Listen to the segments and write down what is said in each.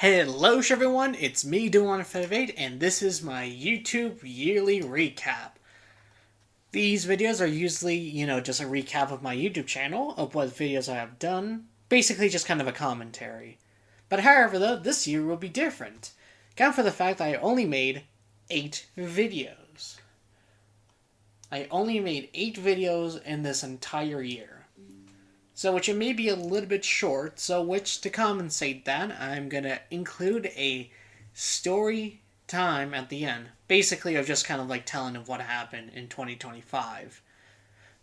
Hello everyone, it's me Doom158 and this is my YouTube yearly recap. These videos are usually, just a recap of my YouTube channel, of what videos I have done, basically just kind of a commentary. But however though, this year will be different. Count for the fact that I only made 8 videos. I only made 8 videos in this entire year. So which it may be a little bit short, so which to compensate that, I'm gonna include a story time at the end. Basically of just kind of like telling of what happened in 2025.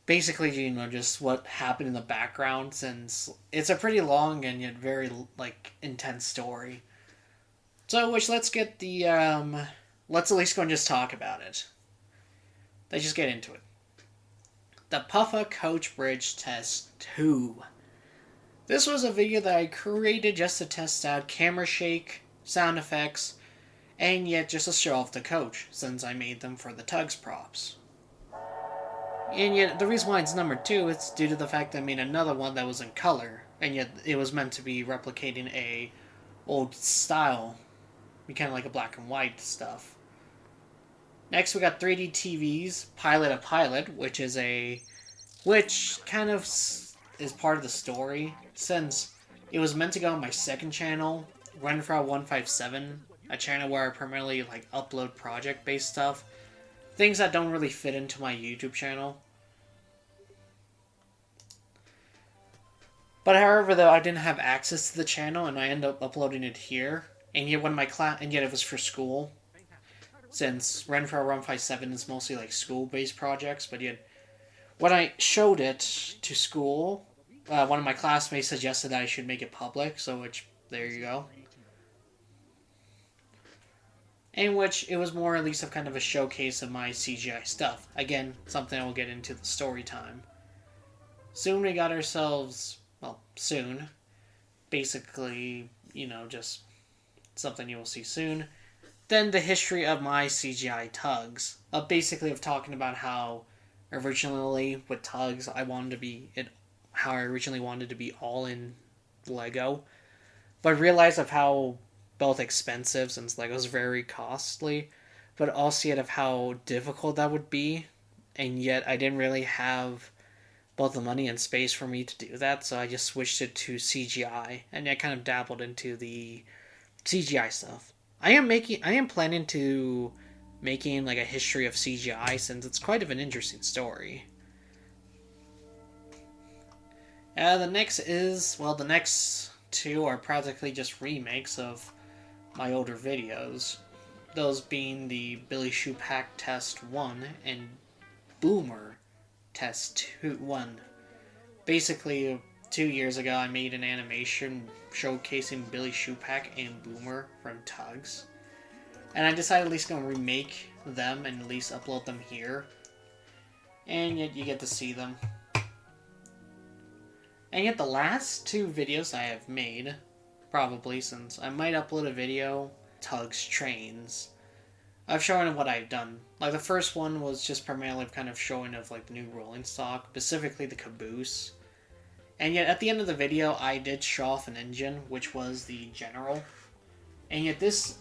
Basically, just what happened in the background, since it's a pretty long and yet very intense story. So which let's get the let's at least go and just talk about it. Let's just get into it. The Puffa Coach Bridge Test 2. This was a video that I created just to test out camera shake, sound effects, and yet just to show off the coach, since I made them for the Tugs props. And yet, the reason why it's number 2 is due to the fact that I made another one that was in color, and yet it was meant to be replicating a old style, kind of like a black and white stuff. Next, we got 3D TV's Pilot a Pilot, which kind of is part of the story, since it was meant to go on my second channel, Renfrow157, a channel where I primarily upload project-based stuff, things that don't really fit into my YouTube channel. But however, though, I didn't have access to the channel, and I ended up uploading it here, and yet it was for school. Since Renfrow 157 is mostly school-based projects, but yet when I showed it to school, one of my classmates suggested that I should make it public, so there you go. In which it was more at least of kind of a showcase of my CGI stuff. Again, something I will get into the story time. Soon we got ourselves, soon, basically, just something you will see soon. Then the history of my CGI Tugs. Basically of talking about how originally with Tugs I originally wanted to be all in Lego. But realized of how both expensive, since Lego's very costly, but also yet of how difficult that would be. And yet I didn't really have both the money and space for me to do that, so I just switched it to CGI. And I kind of dabbled into the CGI stuff. I am planning to making a history of CGI, since it's quite of an interesting story. The next 2 are practically just remakes of my older videos. Those being the Billy Shupak Test 1 and Boomer Test 1. Basically, 2 years ago, I made an animation showcasing Billy Shupak and Boomer from Tugs. And I decided at least to remake them and at least upload them here. And yet you get to see them. And yet the last 2 videos I have made, probably since I might upload a video, Tugs Trains, of showing what I've done. The first one was just primarily kind of showing of the new rolling stock, specifically the caboose. And yet, at the end of the video, I did show off an engine, which was the General. And yet this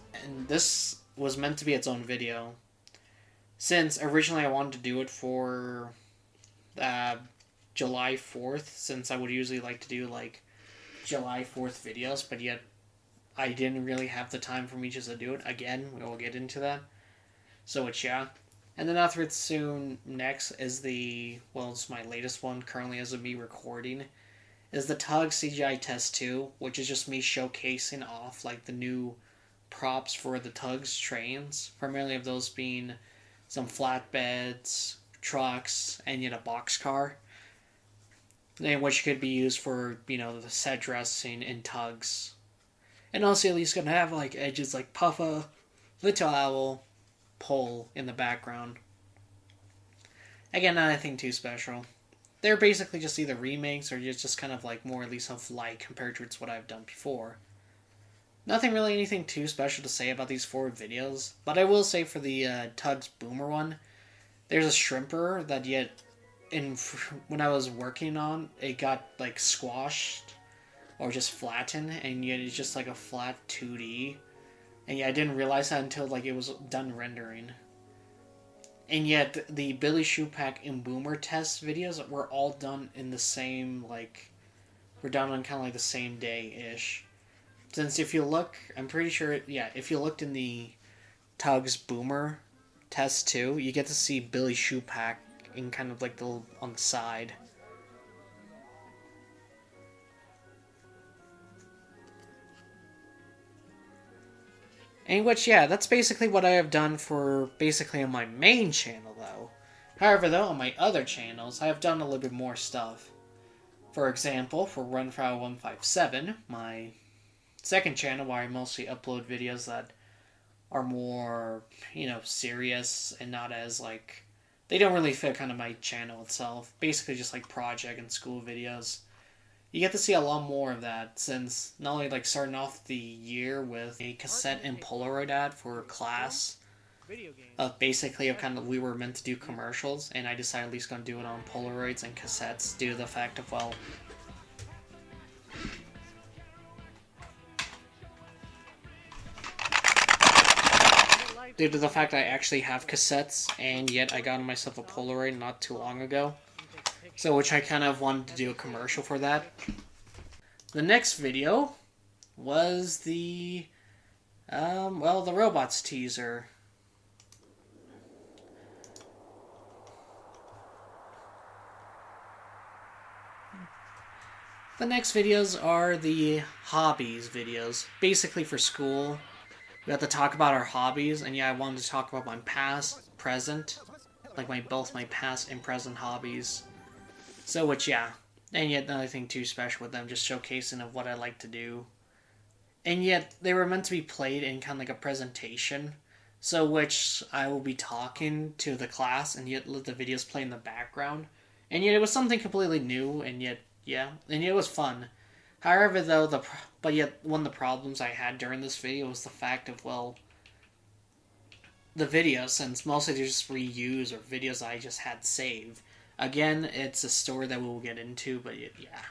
was meant to be its own video. Since originally I wanted to do it for July 4th, since I would usually like to do July 4th videos, but yet I didn't really have the time for me just to do it. Again, we will get into that. So yeah. And then after it soon, next is it's my latest one, currently as of me recording, is the Tug CGI Test 2, which is just me showcasing off the new props for the Tugs trains, primarily of those being some flatbeds, trucks, and yet a boxcar, which could be used for, the set dressing in Tugs. And also at least gonna have edges like Puffa, Little Owl, Pole in the background. Again, not anything too special. They're basically just either remakes or just kind of more at least of compared to what I've done before. Nothing really anything too special to say about these 4 videos, but I will say for the Tugs Boomer one, there's a shrimper that yet when I was working on, it got squashed or just flatten, and yet it's just like a flat 2D. And yeah, I didn't realize that until like it was done rendering. And yet the Billy Shupak and Boomer test videos were all done in the same like were done on kind of like the same day ish. Since if you look, I'm pretty sure yeah, if you looked in the Tugs Boomer test too, you get to see Billy Shupak in kind of like the on the side. In which, yeah, that's basically what I have done for basically on my main channel, though. However, though, on my other channels, I have done a little bit more stuff. For example, for RunFrau157, my second channel where I mostly upload videos that are more, serious and not as, like, they don't really fit kind of my channel itself. Basically just like project and school videos. You get to see a lot more of that since not only like starting off the year with a cassette and Polaroid ad for class of basically of kind of we were meant to do commercials, and I decided at least going to do it on Polaroids and cassettes due to the fact of due to the fact I actually have cassettes, and yet I got myself a Polaroid not too long ago. So which I kind of wanted to do a commercial for that. The next video was the the robots teaser. The next videos are the hobbies videos, basically for school. We have to talk about our hobbies, and yeah, I wanted to talk about my past, present, like both my past and present hobbies. So, which yeah, and yet nothing too special with them, just showcasing of what I like to do. And yet they were meant to be played in kind of like a presentation, so which I will be talking to the class, and yet let the videos play in the background. And yet it was something completely new, and yet yeah, and yet it was fun. However, though but yet one of the problems I had during this video was the fact of the video, since mostly they're just reuse or videos I just had saved. Again, it's a story that we will get into, but yeah.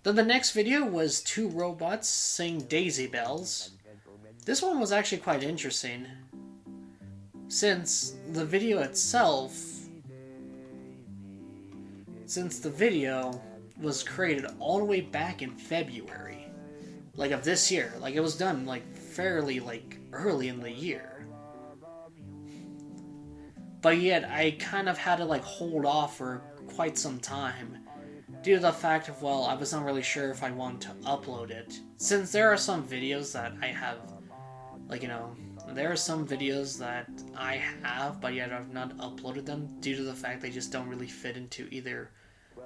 Then the next video was two robots sing Daisy Bells. This one was actually quite interesting, since the video was created all the way back in February, like of this year. Like it was done like fairly like early in the year. But yet I kind of had to like hold off for quite some time due to the fact of I was not really sure if I wanted to upload it. Since there are some videos that I have there are some videos that I have, but yet I've not uploaded them due to the fact they just don't really fit into either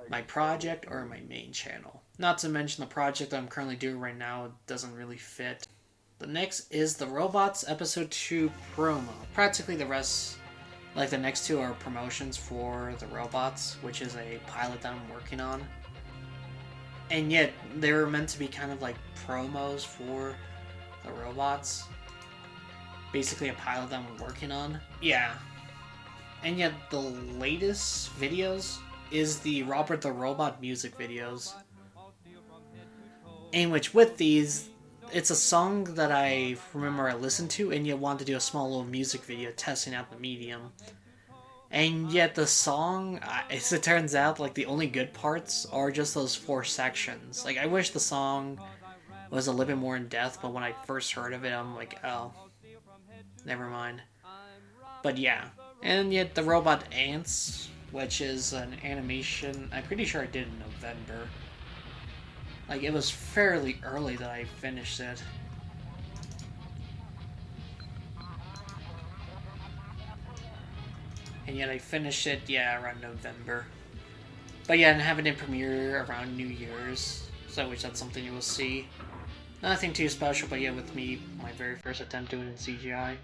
my project or my main channel. Not to mention the project that I'm currently doing right now doesn't really fit. The next is the Robots Episode 2 promo. Practically the rest, like the next two are promotions for the Robots, which is a pilot that I'm working on. And yet, they were meant to be kind of like promos for the Robots. Basically a pilot that I'm working on. Yeah. And yet, the latest videos is the Robert the Robot music videos. In which, with these, it's a song that I remember I listened to, and yet wanted to do a small little music video testing out the medium. And yet the song, as it turns out, like the only good parts are just those 4 sections. Like I wish the song was a little bit more in depth, but when I first heard of it, I'm like, oh, never mind. But yeah, and yet the Robot Ants, which is an animation, I'm pretty sure I did in November. Like it was fairly early that I finished it. And yet I finished it, yeah, around November. But yeah, and having it premiere around New Year's, so which that's something you will see. Nothing too special, but yeah, with me, my very first attempt doing it in CGI.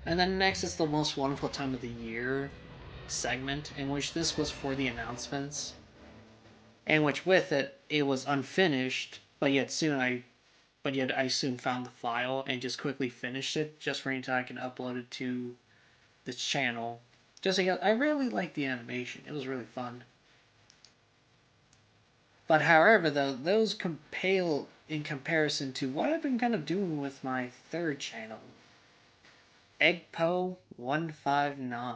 And then next is the Most Wonderful Time of the Year segment, in which this was for the announcements. And which with it, it was unfinished, but yet I soon found the file and just quickly finished it, just for any time I can upload it to this channel. Just because I really liked the animation. It was really fun. But however, though, those pale in comparison to what I've been kind of doing with my third channel, Eggpo159.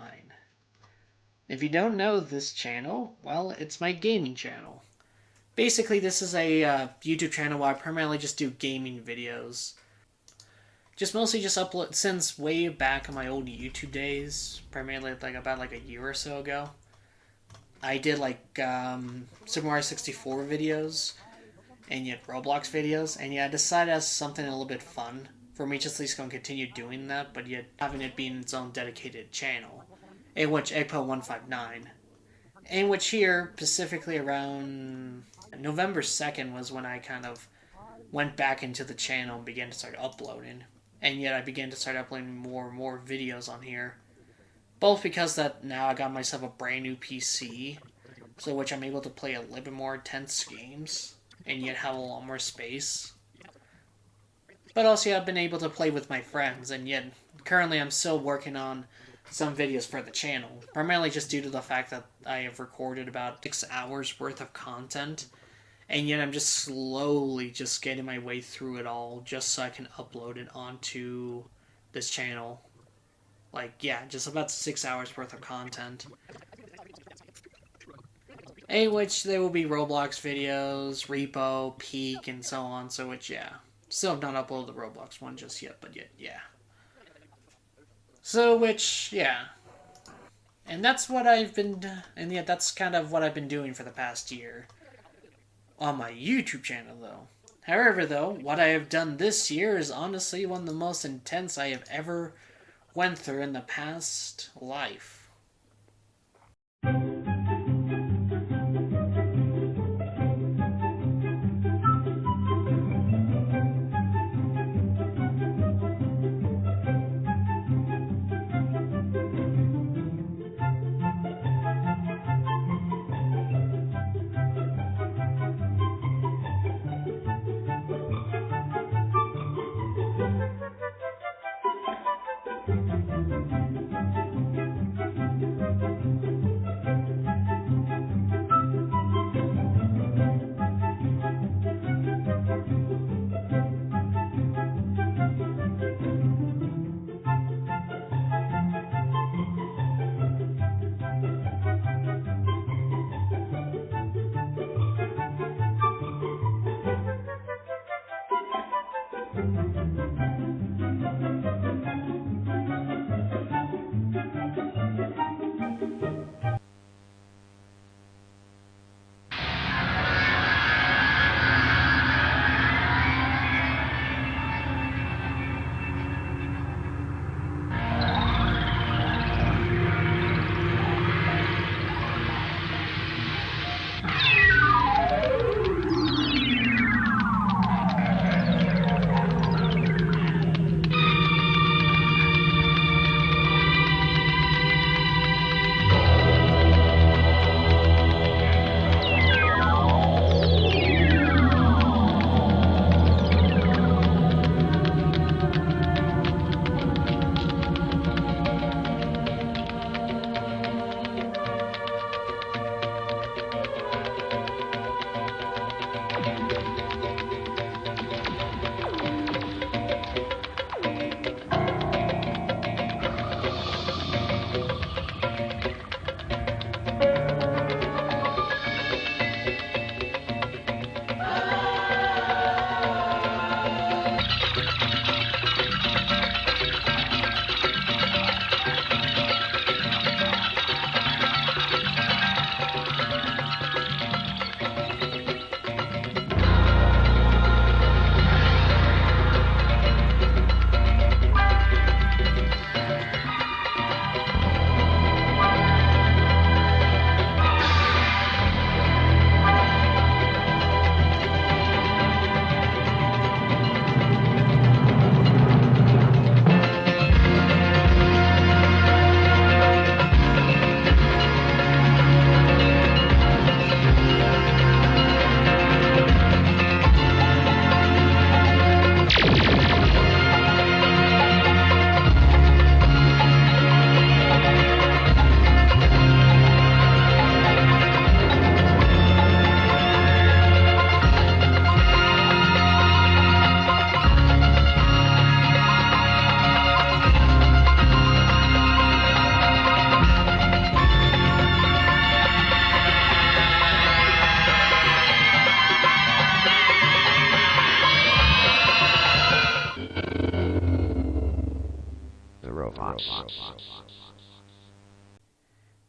If you don't know this channel, well, it's my gaming channel. Basically, this is a YouTube channel where I primarily just do gaming videos. Mostly just upload, since way back in my old YouTube days, primarily about a year or so ago, I did Super Mario 64 videos, and yet Roblox videos, and yeah, I decided as something a little bit fun for me, just at least going to continue doing that, but yet having it be in its own dedicated channel, in which Eggpo159, in which here, specifically around November 2nd was when I kind of went back into the channel and began to start uploading, and yet I began to start uploading more and more videos on here, both because that now I got myself a brand new PC, so which I'm able to play a little bit more intense games, and yet have a lot more space. But also, yeah, I've been able to play with my friends, and yet currently I'm still working on some videos for the channel, primarily just due to the fact that I have recorded about 6 hours worth of content, and yet I'm just slowly just getting my way through it all just so I can upload it onto this channel. Just about 6 hours worth of content. In which there will be Roblox videos, Repo, Peak, and so on, so which, yeah. Still have not uploaded the Roblox one just yet, but yet, yeah. So, which, yeah. And that's what I've been, and yeah, that's kind of what I've been doing for the past year. On my YouTube channel, though. However, though, what I have done this year is honestly one of the most intense I have ever went through in the past life.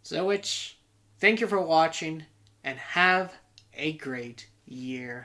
So, thank you for watching, and have a great year.